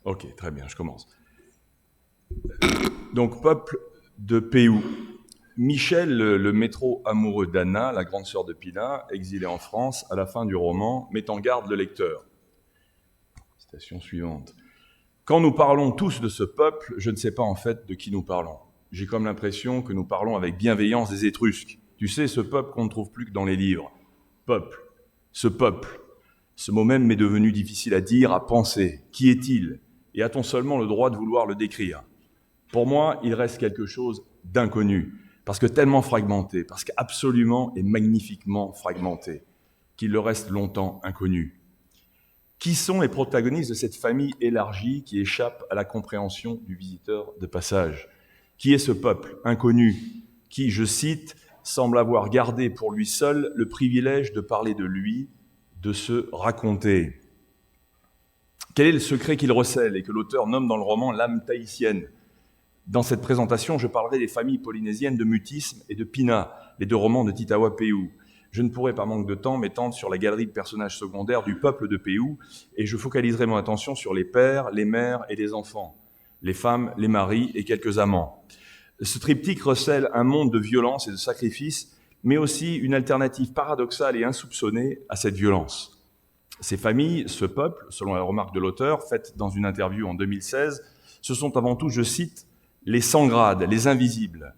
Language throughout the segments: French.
Ok, très bien, je commence. Donc, peuple de Péou. Michel, le métro amoureux d'Anna, la grande sœur de Pina, exilée en France, à la fin du roman, met en garde le lecteur. Citation suivante. Quand nous parlons tous de ce peuple, je ne sais pas en fait de qui nous parlons. J'ai comme l'impression que nous parlons avec bienveillance des Étrusques. Tu sais, ce peuple qu'on ne trouve plus que dans les livres. Peuple. Ce peuple. Ce mot même m'est devenu difficile à dire, à penser. Qui est-il? Et a-t-on seulement le droit de vouloir le décrire? Pour moi, il reste quelque chose d'inconnu, parce que tellement fragmenté, parce qu'absolument et magnifiquement fragmenté, qu'il le reste longtemps inconnu. Qui sont les protagonistes de cette famille élargie qui échappe à la compréhension du visiteur de passage? Qui est ce peuple inconnu qui, je cite, semble avoir gardé pour lui seul le privilège de parler de lui, de se raconter? Quel est le secret qu'il recèle et que l'auteur nomme dans le roman l'âme tahitienne? Dans cette présentation, je parlerai des familles polynésiennes de Mutisme et de Pina, les deux romans de Titawa Péou. Je ne pourrai, par manque de temps, m'étendre sur la galerie de personnages secondaires du peuple de Péou, et je focaliserai mon attention sur les pères, les mères et les enfants, les femmes, les maris et quelques amants. Ce triptyque recèle un monde de violence et de sacrifice, mais aussi une alternative paradoxale et insoupçonnée à cette violence. Ces familles, ce peuple, selon la remarque de l'auteur, faite dans une interview en 2016, ce sont avant tout, je cite, les sans-grades, les invisibles,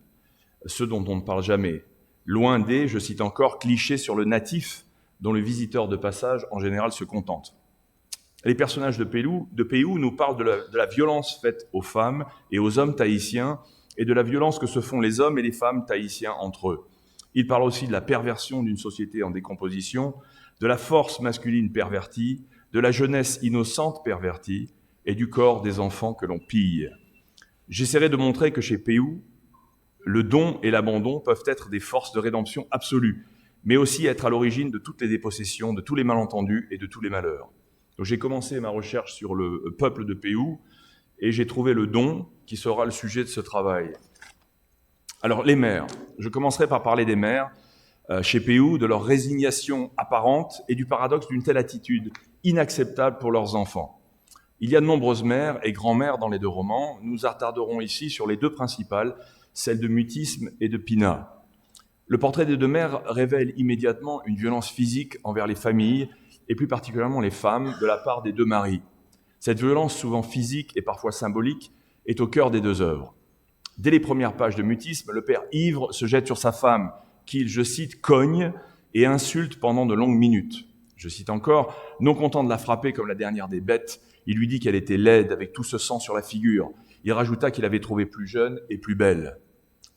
ceux dont on ne parle jamais, loin des, je cite encore, clichés sur le natif dont le visiteur de passage en général se contente. Les personnages de Péou nous parlent de la violence faite aux femmes et aux hommes tahitiens et de la violence que se font les hommes et les femmes tahitiens entre eux. Ils parlent aussi de la perversion d'une société en décomposition, de la force masculine pervertie, de la jeunesse innocente pervertie et du corps des enfants que l'on pille. J'essaierai de montrer que chez Péou, le don et l'abandon peuvent être des forces de rédemption absolues, mais aussi être à l'origine de toutes les dépossessions, de tous les malentendus et de tous les malheurs. Donc j'ai commencé ma recherche sur le peuple de Péou et j'ai trouvé le don qui sera le sujet de ce travail. Alors les mères, je commencerai par parler des mères chez Péou, de leur résignation apparente et du paradoxe d'une telle attitude inacceptable pour leurs enfants. Il y a de nombreuses mères et grand-mères dans les deux romans. Nous attarderons ici sur les deux principales, celles de Mutisme et de Pina. Le portrait des deux mères révèle immédiatement une violence physique envers les familles, et plus particulièrement les femmes, de la part des deux maris. Cette violence, souvent physique et parfois symbolique, est au cœur des deux œuvres. Dès les premières pages de Mutisme, le père ivre se jette sur sa femme, qu'il, je cite, cogne et insulte pendant de longues minutes. Je cite encore, non content de la frapper comme la dernière des bêtes, il lui dit qu'elle était laide, avec tout ce sang sur la figure. Il rajouta qu'il avait trouvé plus jeune et plus belle.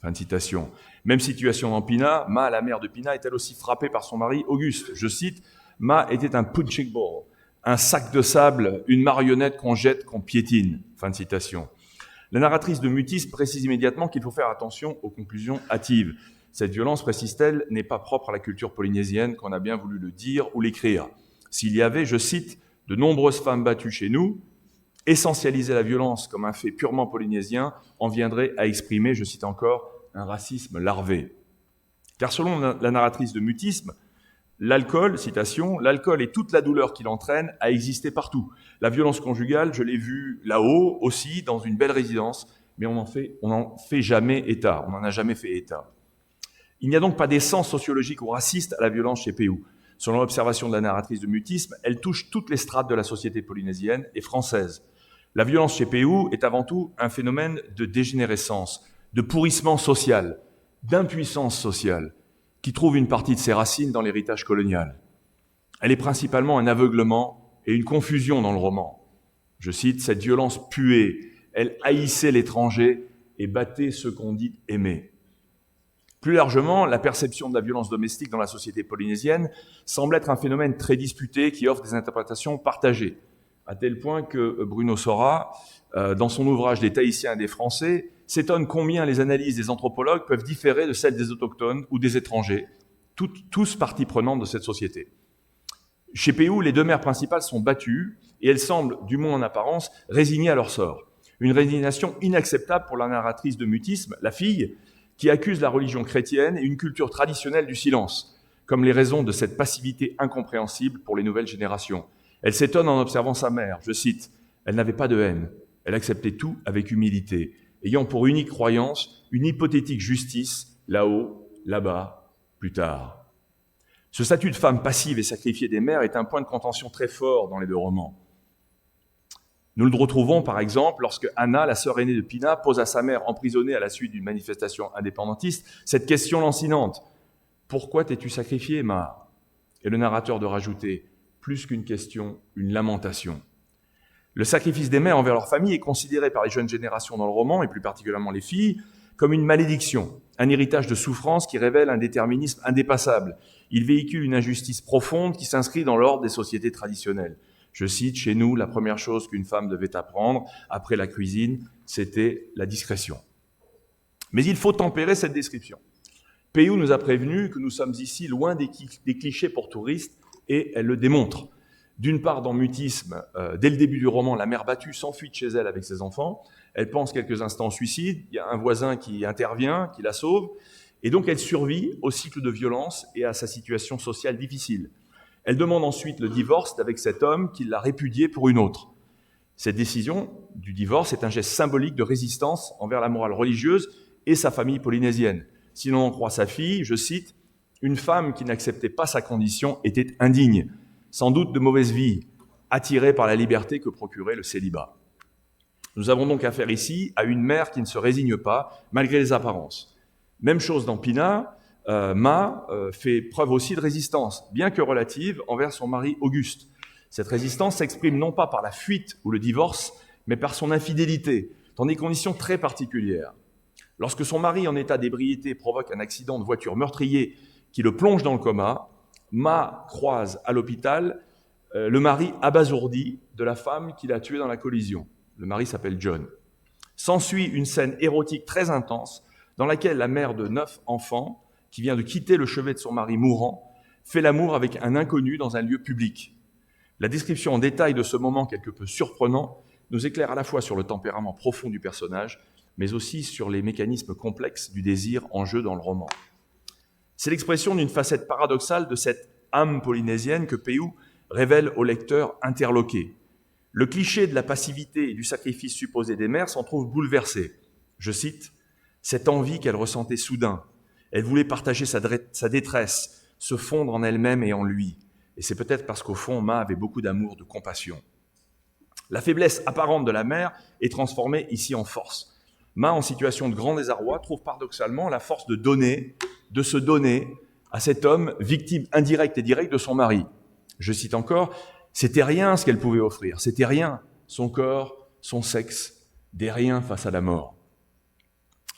Fin de citation. Même situation dans Pina, Ma, la mère de Pina, est elle aussi frappée par son mari Auguste. Je cite, Ma était un punching ball, un sac de sable, une marionnette qu'on jette, qu'on piétine. Fin de citation. La narratrice de Mutisme précise immédiatement qu'il faut faire attention aux conclusions hâtives. Cette violence, précise-t-elle, n'est pas propre à la culture polynésienne, qu'on a bien voulu le dire ou l'écrire. S'il y avait, je cite, de nombreuses femmes battues chez nous, essentialiser la violence comme un fait purement polynésien en viendrait à exprimer, je cite encore, un racisme larvé. Car selon la narratrice de Mutisme, l'alcool, citation, l'alcool et toute la douleur qu'il entraîne a existé partout. La violence conjugale, je l'ai vue là-haut aussi, dans une belle résidence, mais on n'en fait jamais état, on n'en a jamais fait état. Il n'y a donc pas d'essence sociologique ou raciste à la violence chez Péou. Selon l'observation de la narratrice de Mutisme, elle touche toutes les strates de la société polynésienne et française. La violence chez Péou est avant tout un phénomène de dégénérescence, de pourrissement social, d'impuissance sociale, qui trouve une partie de ses racines dans l'héritage colonial. Elle est principalement un aveuglement et une confusion dans le roman. Je cite, « Cette violence puait, elle haïssait l'étranger et battait ceux qu'on dit aimer. » Plus largement, la perception de la violence domestique dans la société polynésienne semble être un phénomène très disputé qui offre des interprétations partagées, à tel point que Bruno Sora, dans son ouvrage « Des Tahitiens et des Français », s'étonne combien les analyses des anthropologues peuvent différer de celles des autochtones ou des étrangers, tous parties prenantes de cette société. Chez Péou, les deux mères principales sont battues et elles semblent, du moins en apparence, résignées à leur sort. Une résignation inacceptable pour la narratrice de Mutisme, la fille, qui accuse la religion chrétienne et une culture traditionnelle du silence, comme les raisons de cette passivité incompréhensible pour les nouvelles générations. Elle s'étonne en observant sa mère, je cite, « Elle n'avait pas de haine. Elle acceptait tout avec humilité, ayant pour unique croyance une hypothétique justice, là-haut, là-bas, plus tard. Ce statut de femme passive et sacrifiée des mères est un point de contention très fort dans les deux romans. Nous le retrouvons par exemple lorsque Anna, la sœur aînée de Pina, pose à sa mère emprisonnée à la suite d'une manifestation indépendantiste cette question lancinante. « Pourquoi t'es-tu sacrifiée, Ma ?» Et le narrateur de rajouter « Plus qu'une question, une lamentation ». Le sacrifice des mères envers leur famille est considéré par les jeunes générations dans le roman, et plus particulièrement les filles, comme une malédiction, un héritage de souffrance qui révèle un déterminisme indépassable. Il véhicule une injustice profonde qui s'inscrit dans l'ordre des sociétés traditionnelles. Je cite, chez nous, la première chose qu'une femme devait apprendre après la cuisine, c'était la discrétion. Mais il faut tempérer cette description. Peyoult nous a prévenu que nous sommes ici loin des clichés pour touristes, et elle le démontre. D'une part, dans Mutisme, dès le début du roman, la mère battue s'enfuit de chez elle avec ses enfants. Elle pense quelques instants au suicide. Il y a un voisin qui intervient, qui la sauve. Et donc, elle survit au cycle de violence et à sa situation sociale difficile. Elle demande ensuite le divorce avec cet homme qui l'a répudié pour une autre. Cette décision du divorce est un geste symbolique de résistance envers la morale religieuse et sa famille polynésienne. Si l'on en croit sa fille, je cite, « Une femme qui n'acceptait pas sa condition était indigne, sans doute de mauvaise vie, attirée par la liberté que procurait le célibat. » Nous avons donc affaire ici à une mère qui ne se résigne pas, malgré les apparences. Même chose dans Pina, Ma fait preuve aussi de résistance, bien que relative, envers son mari Auguste. Cette résistance s'exprime non pas par la fuite ou le divorce, mais par son infidélité, dans des conditions très particulières. Lorsque son mari en état d'ébriété provoque un accident de voiture meurtrier qui le plonge dans le coma, Ma croise à l'hôpital le mari abasourdi de la femme qui l'a tué dans la collision. Le mari s'appelle John. S'ensuit une scène érotique très intense dans laquelle la mère de 9 enfants, qui vient de quitter le chevet de son mari mourant, fait l'amour avec un inconnu dans un lieu public. La description en détail de ce moment quelque peu surprenant nous éclaire à la fois sur le tempérament profond du personnage, mais aussi sur les mécanismes complexes du désir en jeu dans le roman. C'est l'expression d'une facette paradoxale de cette âme polynésienne que Peyoult révèle au lecteur interloqué. Le cliché de la passivité et du sacrifice supposé des mères s'en trouve bouleversé. Je cite, « Cette envie qu'elle ressentait soudain, elle voulait partager sa détresse, se fondre en elle-même et en lui. Et c'est peut-être parce qu'au fond, Ma avait beaucoup d'amour, de compassion. » La faiblesse apparente de la mère est transformée ici en force. Ma, en situation de grand désarroi, trouve paradoxalement la force de se donner à cet homme, victime indirecte et directe de son mari. Je cite encore, « C'était rien ce qu'elle pouvait offrir, c'était rien, son corps, son sexe, des riens face à la mort. »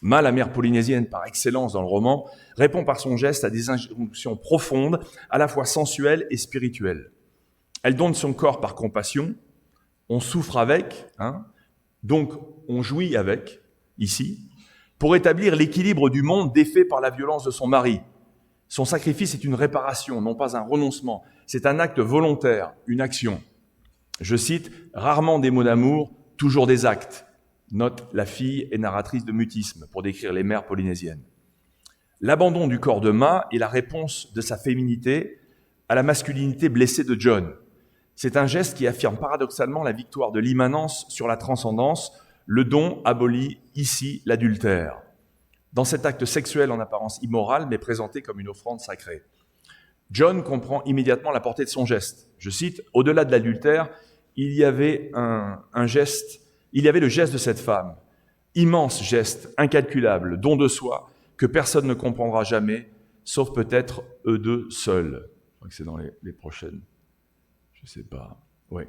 Ma, la mère polynésienne par excellence dans le roman, répond par son geste à des injonctions profondes, à la fois sensuelles et spirituelles. Elle donne son corps par compassion, on souffre avec, donc on jouit avec, ici, pour établir l'équilibre du monde défait par la violence de son mari. Son sacrifice est une réparation, non pas un renoncement. C'est un acte volontaire, une action. Je cite, « Rarement des mots d'amour, toujours des actes », note la fille et narratrice de Mutisme, pour décrire les mères polynésiennes. L'abandon du corps de Ma est la réponse de sa féminité à la masculinité blessée de John. C'est un geste qui affirme paradoxalement la victoire de l'immanence sur la transcendance. Le don abolit ici l'adultère. Dans cet acte sexuel en apparence immoral, mais présenté comme une offrande sacrée. John comprend immédiatement la portée de son geste. Je cite, « Au-delà de l'adultère, il y avait le geste de cette femme, immense geste, incalculable, don de soi, que personne ne comprendra jamais, sauf peut-être eux deux seuls. » Je crois que c'est dans les prochaines. Je sais pas. Oui.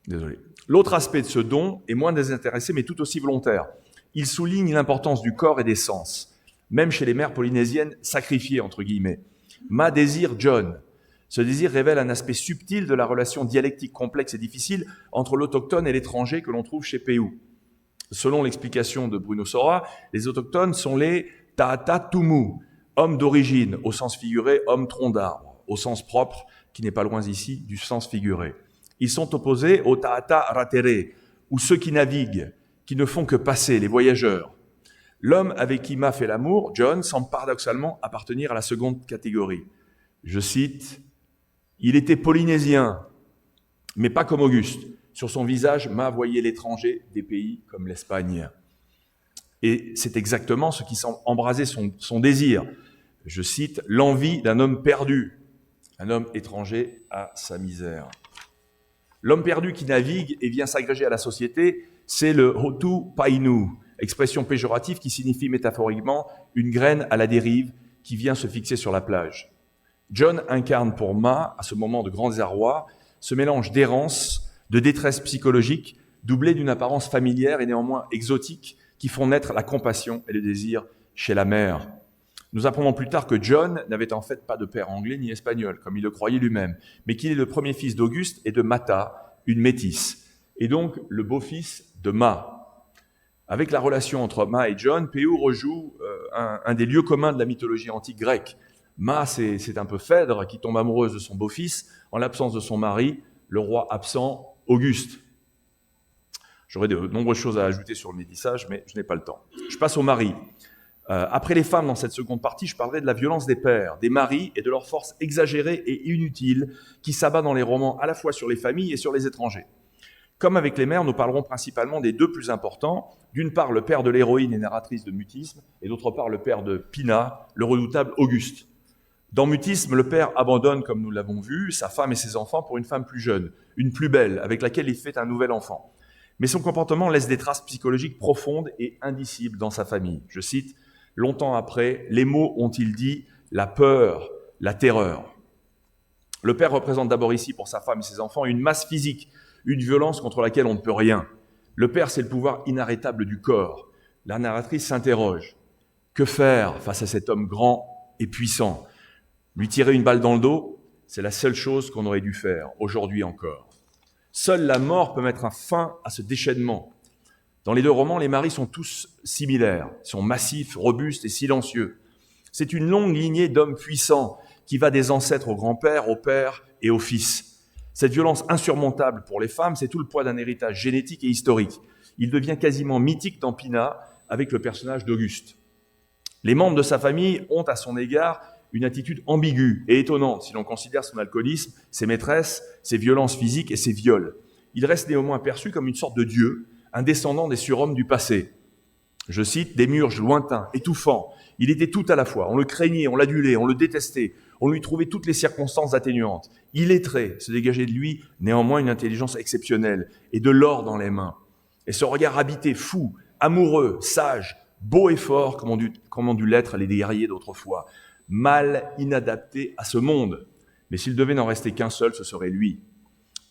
Désolé. L'autre aspect de ce don est moins désintéressé, mais tout aussi volontaire. Il souligne l'importance du corps et des sens, même chez les mères polynésiennes sacrifiées, entre guillemets. Ma désire John. Ce désir révèle un aspect subtil de la relation dialectique complexe et difficile entre l'autochtone et l'étranger que l'on trouve chez Peyoult. Selon l'explication de Bruno Sora, les autochtones sont les Taata Tumu, hommes d'origine, au sens figuré, hommes tronc d'arbre, au sens propre, qui n'est pas loin ici du sens figuré. Ils sont opposés aux Taata Ratere, ou ceux qui naviguent, qui ne font que passer, les voyageurs. L'homme avec qui Ma fait l'amour, John, semble paradoxalement appartenir à la seconde catégorie. Je cite, « Il était polynésien, mais pas comme Auguste. Sur son visage, Ma voyait l'étranger des pays comme l'Espagne. Et c'est exactement ce qui semble embraser son désir. Je cite, « l'envie d'un homme perdu, un homme étranger à sa misère ». L'homme perdu qui navigue et vient s'agréger à la société, c'est le hotu painu, expression péjorative qui signifie métaphoriquement une graine à la dérive qui vient se fixer sur la plage. John incarne pour Ma, à ce moment de grand désarroi, ce mélange d'errance, de détresse psychologique, doublé d'une apparence familière et néanmoins exotique, qui font naître la compassion et le désir chez la mère. Nous apprenons plus tard que John n'avait en fait pas de père anglais ni espagnol, comme il le croyait lui-même, mais qu'il est le premier fils d'Auguste et de Mata, une métisse, et donc le beau-fils de Ma. Avec la relation entre Ma et John, Péou rejoue un des lieux communs de la mythologie antique grecque. Ma, c'est un peu Phèdre qui tombe amoureuse de son beau-fils en l'absence de son mari, le roi absent Auguste. J'aurais de nombreuses choses à ajouter sur le métissage, mais je n'ai pas le temps. Je passe au mari. Après les femmes, dans cette seconde partie, je parlerai de la violence des pères, des maris et de leur force exagérée et inutile qui s'abat dans les romans à la fois sur les familles et sur les étrangers. Comme avec les mères, nous parlerons principalement des deux plus importants. D'une part, le père de l'héroïne et narratrice de Mutisme, et d'autre part, le père de Pina, le redoutable Auguste. Dans Mutisme, le père abandonne, comme nous l'avons vu, sa femme et ses enfants pour une femme plus jeune, une plus belle, avec laquelle il fait un nouvel enfant. Mais son comportement laisse des traces psychologiques profondes et indicibles dans sa famille. Je cite, « Longtemps après, les mots ont-ils dit la peur, la terreur ». Le père représente d'abord ici, pour sa femme et ses enfants, une masse physique, une violence contre laquelle on ne peut rien. Le père, c'est le pouvoir inarrêtable du corps. La narratrice s'interroge. Que faire face à cet homme grand et puissant ? Lui tirer une balle dans le dos, c'est la seule chose qu'on aurait dû faire, aujourd'hui encore. Seule la mort peut mettre un fin à ce déchaînement. Dans les deux romans, les maris sont tous similaires, sont massifs, robustes et silencieux. C'est une longue lignée d'hommes puissants qui va des ancêtres au grand-père, au père et au fils. Cette violence insurmontable pour les femmes, c'est tout le poids d'un héritage génétique et historique. Il devient quasiment mythique dans Pina avec le personnage d'Auguste. Les membres de sa famille ont à son égard une attitude ambiguë et étonnante si l'on considère son alcoolisme, ses maîtresses, ses violences physiques et ses viols. Il reste néanmoins perçu comme une sorte de dieu, un descendant des surhommes du passé. Je cite, « Démiurge lointain, étouffant, il était tout à la fois, on le craignait, on l'adulait, on le détestait, on lui trouvait toutes les circonstances atténuantes. Illettré, se dégageait de lui néanmoins une intelligence exceptionnelle et de l'or dans les mains. Et ce regard habité, fou, amoureux, sage, beau et fort, comme ont dû l'être les guerriers d'autrefois. Mal inadapté à ce monde. Mais s'il devait n'en rester qu'un seul, ce serait lui.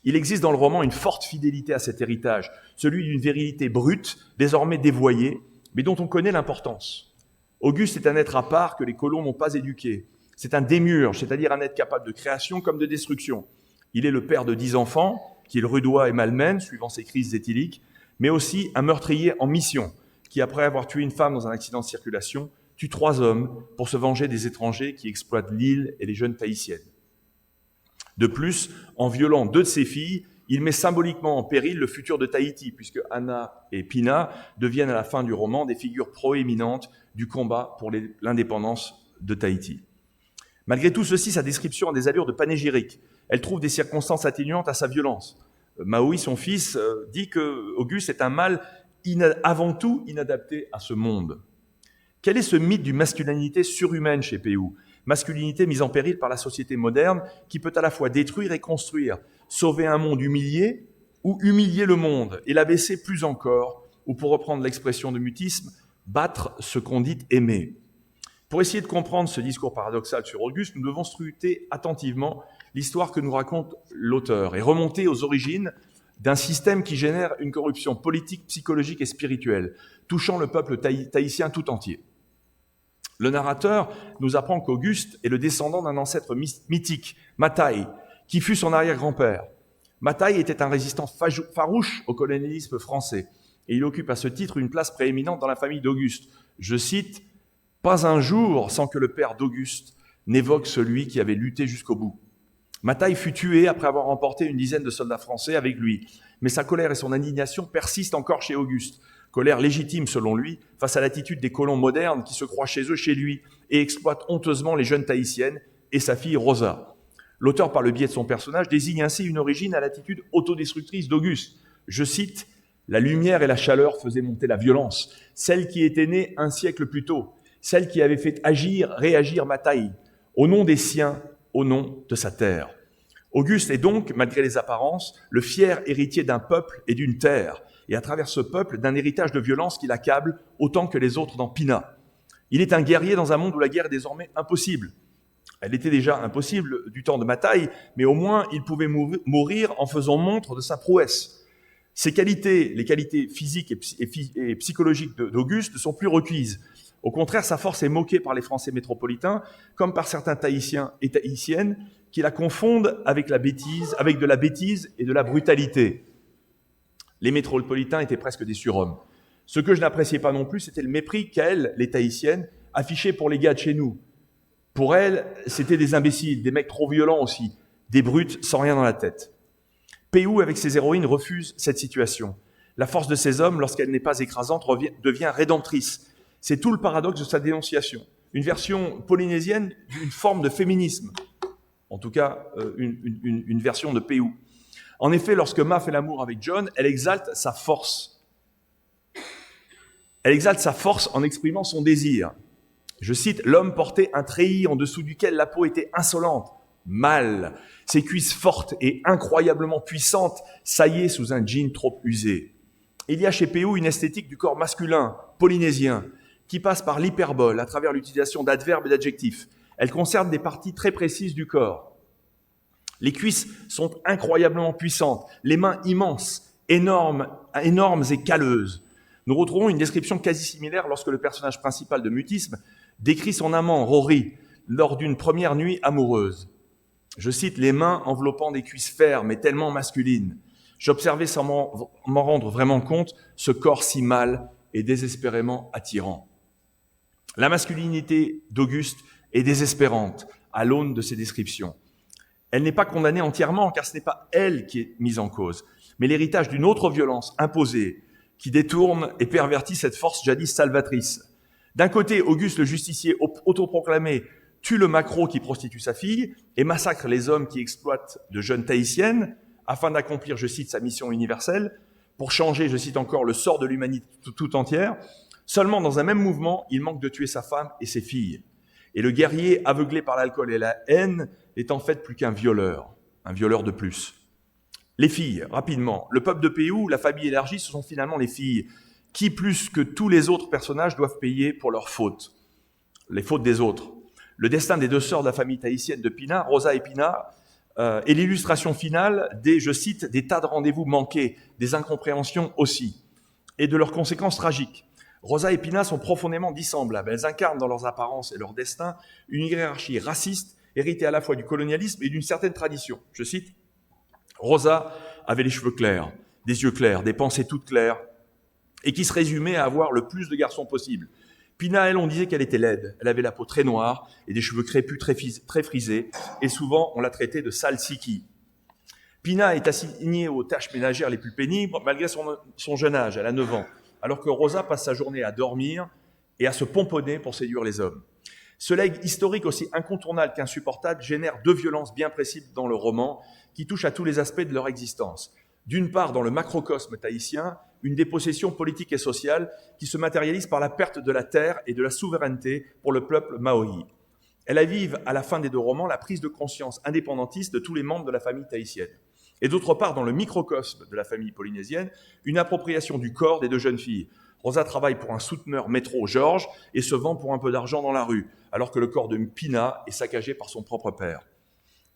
Il existe dans le roman une forte fidélité à cet héritage, celui d'une virilité brute, désormais dévoyée, mais dont on connaît l'importance. Auguste est un être à part que les colons n'ont pas éduqué. C'est un démiurge, c'est-à-dire un être capable de création comme de destruction. Il est le père de 10 enfants, qu'il rudoie et malmène, suivant ses crises éthyliques, mais aussi un meurtrier en mission, qui, après avoir tué une femme dans un accident de circulation, tue 3 hommes pour se venger des étrangers qui exploitent l'île et les jeunes tahitiennes. De plus, en violant 2 de ses filles, il met symboliquement en péril le futur de Tahiti, puisque Anna et Pina deviennent à la fin du roman des figures proéminentes du combat pour l'indépendance de Tahiti. Malgré tout ceci, sa description a des allures de panégyrique. Elle trouve des circonstances atténuantes à sa violence. Maui, son fils, dit que Auguste est un mâle avant tout inadapté à ce monde. Quel est ce mythe d'une masculinité surhumaine chez Péou ? Masculinité mise en péril par la société moderne qui peut à la fois détruire et construire, sauver un monde humilié ou humilier le monde et l'abaisser plus encore, ou pour reprendre l'expression de Mutisme, battre ce qu'on dit aimer. Pour essayer de comprendre ce discours paradoxal sur Auguste, nous devons scruter attentivement l'histoire que nous raconte l'auteur et remonter aux origines d'un système qui génère une corruption politique, psychologique et spirituelle, touchant le peuple tahitien tout entier. Le narrateur nous apprend qu'Auguste est le descendant d'un ancêtre mythique, Matai, qui fut son arrière-grand-père. Matai était un résistant farouche au colonialisme français, et il occupe à ce titre une place prééminente dans la famille d'Auguste. Je cite, « Pas un jour sans que le père d'Auguste n'évoque celui qui avait lutté jusqu'au bout. » Matai fut tué après avoir emporté une dizaine de soldats français avec lui, mais sa colère et son indignation persistent encore chez Auguste. Colère légitime selon lui, face à l'attitude des colons modernes qui se croient chez eux, chez lui, et exploitent honteusement les jeunes tahitiennes et sa fille Rosa. L'auteur, par le biais de son personnage, désigne ainsi une origine à l'attitude autodestructrice d'Auguste. Je cite, « La lumière et la chaleur faisaient monter la violence, celle qui était née un siècle plus tôt, celle qui avait fait réagir Mataï, au nom des siens, au nom de sa terre. » Auguste est donc, malgré les apparences, le fier héritier d'un peuple et d'une terre, et à travers ce peuple, d'un héritage de violence qui l'accable autant que les autres dans Pina. Il est un guerrier dans un monde où la guerre est désormais impossible. Elle était déjà impossible du temps de Mataï, mais au moins il pouvait mourir en faisant montre de sa prouesse. Ses qualités, les qualités physiques et psychologiques d'Auguste ne sont plus requises. Au contraire, sa force est moquée par les Français métropolitains, comme par certains Tahitiens et Tahitiennes, qui la confondent avec de la bêtise et de la brutalité. Les métropolitains étaient presque des surhommes. Ce que je n'appréciais pas non plus, c'était le mépris qu'elles, les Tahitiennes, affichaient pour les gars de chez nous. Pour elles, c'était des imbéciles, des mecs trop violents aussi, des brutes sans rien dans la tête. Péou, avec ses héroïnes, refuse cette situation. La force de ces hommes, lorsqu'elle n'est pas écrasante, devient rédemptrice. C'est tout le paradoxe de sa dénonciation. Une version polynésienne d'une forme de féminisme. En tout cas, une version de Péou. En effet, lorsque Ma fait l'amour avec John, elle exalte sa force. Elle exalte sa force en exprimant son désir. Je cite, « L'homme portait un treillis en dessous duquel la peau était insolente, mâle. Ses cuisses fortes et incroyablement puissantes saillaient sous un jean trop usé. » Il y a chez Péou une esthétique du corps masculin, polynésien, qui passe par l'hyperbole à travers l'utilisation d'adverbes et d'adjectifs. Elle concerne des parties très précises du corps. Les cuisses sont incroyablement puissantes, les mains immenses, énormes et calleuses. Nous retrouvons une description quasi similaire lorsque le personnage principal de Mutisme décrit son amant, Rory, lors d'une première nuit amoureuse. Je cite, « Les mains enveloppant des cuisses fermes et tellement masculines. J'observais sans m'en rendre vraiment compte ce corps si mâle et désespérément attirant. » La masculinité d'Auguste est désespérante à l'aune de ces descriptions. Elle n'est pas condamnée entièrement, car ce n'est pas elle qui est mise en cause, mais l'héritage d'une autre violence imposée qui détourne et pervertit cette force jadis salvatrice. D'un côté, Auguste le justicier autoproclamé tue le maquereau qui prostitue sa fille et massacre les hommes qui exploitent de jeunes Tahitiennes afin d'accomplir, je cite, sa mission universelle, pour changer, je cite encore, le sort de l'humanité tout entière. Seulement, dans un même mouvement, il manque de tuer sa femme et ses filles. Et le guerrier, aveuglé par l'alcool et la haine, n'est en fait plus qu'un violeur de plus. Les filles, rapidement. Le peuple de Péou, la famille élargie, ce sont finalement les filles qui, plus que tous les autres personnages, doivent payer pour leurs fautes, les fautes des autres. Le destin des deux sœurs de la famille tahitienne de Pina, Rosa et Pina, est l'illustration finale des, je cite, des tas de rendez-vous manqués, des incompréhensions aussi, et de leurs conséquences tragiques. Rosa et Pina sont profondément dissemblables. Elles incarnent dans leurs apparences et leur destin une hiérarchie raciste héritée à la fois du colonialisme et d'une certaine tradition. Je cite, « Rosa avait les cheveux clairs, des yeux clairs, des pensées toutes claires, et qui se résumait à avoir le plus de garçons possible. Pina, elle, on disait qu'elle était laide. Elle avait la peau très noire et des cheveux crépus très frisés, et souvent on la traitait de sale siki. Pina est assignée aux tâches ménagères les plus pénibles malgré son jeune âge, elle a 9 ans, alors que Rosa passe sa journée à dormir et à se pomponner pour séduire les hommes. Ce legs historique aussi incontournable qu'insupportable génère deux violences bien précises dans le roman qui touchent à tous les aspects de leur existence. D'une part, dans le macrocosme tahitien, une dépossession politique et sociale qui se matérialise par la perte de la terre et de la souveraineté pour le peuple maori. Elle avive, à la fin des deux romans, la prise de conscience indépendantiste de tous les membres de la famille tahitienne. Et d'autre part, dans le microcosme de la famille polynésienne, une appropriation du corps des deux jeunes filles. Rosa travaille pour un souteneur métro, Georges, et se vend pour un peu d'argent dans la rue, alors que le corps de Pina est saccagé par son propre père.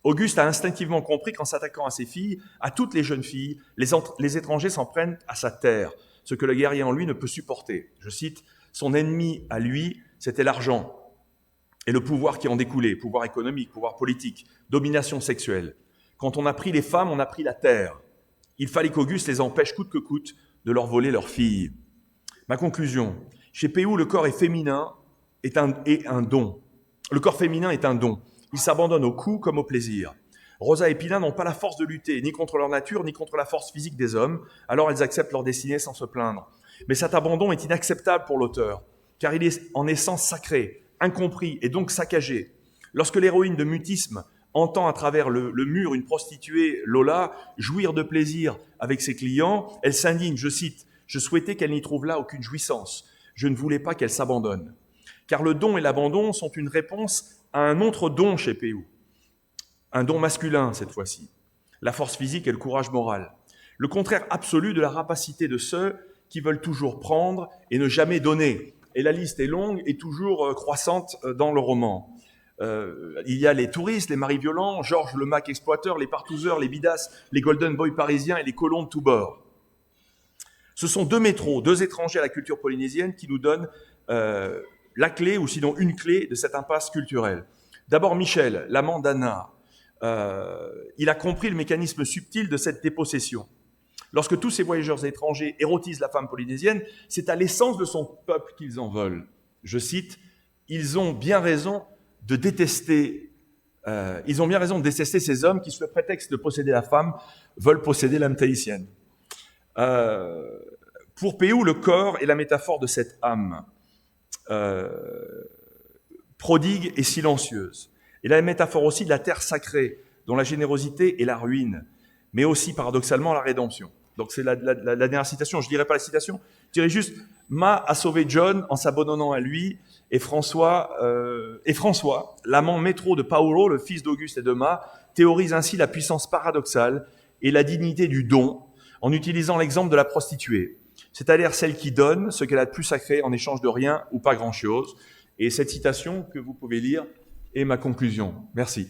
Auguste a instinctivement compris qu'en s'attaquant à ses filles, à toutes les jeunes filles, les étrangers s'en prennent à sa terre, ce que le guerrier en lui ne peut supporter. Je cite, « Son ennemi à lui, c'était l'argent et le pouvoir qui en découlait, pouvoir économique, pouvoir politique, domination sexuelle. Quand on a pris les femmes, on a pris la terre. Il fallait qu'Auguste les empêche coûte que coûte de leur voler leurs filles. » Ma conclusion, chez Péou, le corps féminin est un don. Le corps féminin est un don. Il s'abandonne au coup comme au plaisir. Rosa et Pina n'ont pas la force de lutter, ni contre leur nature, ni contre la force physique des hommes, alors elles acceptent leur destinée sans se plaindre. Mais cet abandon est inacceptable pour l'auteur, car il est en essence sacré, incompris et donc saccagé. Lorsque l'héroïne de Mutisme entend à travers le mur une prostituée, Lola, jouir de plaisir avec ses clients, elle s'indigne, je cite, « Je souhaitais qu'elle n'y trouve là aucune jouissance. Je ne voulais pas qu'elle s'abandonne. » Car le don et l'abandon sont une réponse à un autre don chez P.U. Un don masculin, cette fois-ci. La force physique et le courage moral. Le contraire absolu de la rapacité de ceux qui veulent toujours prendre et ne jamais donner. Et la liste est longue et toujours croissante dans le roman. Il y a les touristes, les maris violents, Georges le Mac exploiteur, les partouzeurs, les bidasses, les golden boys parisiens et les colons de tous bords. Ce sont deux métros, deux étrangers à la culture polynésienne qui nous donnent la clé, ou sinon une clé, de cette impasse culturelle. D'abord Michel, l'amant d'Anna. Il a compris le mécanisme subtil de cette dépossession. Lorsque tous ces voyageurs étrangers érotisent la femme polynésienne, c'est à l'essence de son peuple qu'ils en veulent. Je cite, « Ils ont bien raison de détester ces hommes qui, sous le prétexte de posséder la femme, veulent posséder l'âme tahitienne. » Pour P.U., le corps est la métaphore de cette âme prodigue et silencieuse. Et la métaphore aussi de la terre sacrée, dont la générosité est la ruine, mais aussi, paradoxalement, la rédemption. Donc c'est la dernière citation, je ne dirai pas la citation, je dirais juste « Ma a sauvé John en s'abandonnant à lui, et François, l'amant métro de Paolo, le fils d'Auguste et de Ma, théorise ainsi la puissance paradoxale et la dignité du don, en utilisant l'exemple de la prostituée, c'est-à-dire celle qui donne ce qu'elle a de plus sacré en échange de rien ou pas grand-chose. » Et cette citation que vous pouvez lire est ma conclusion. Merci.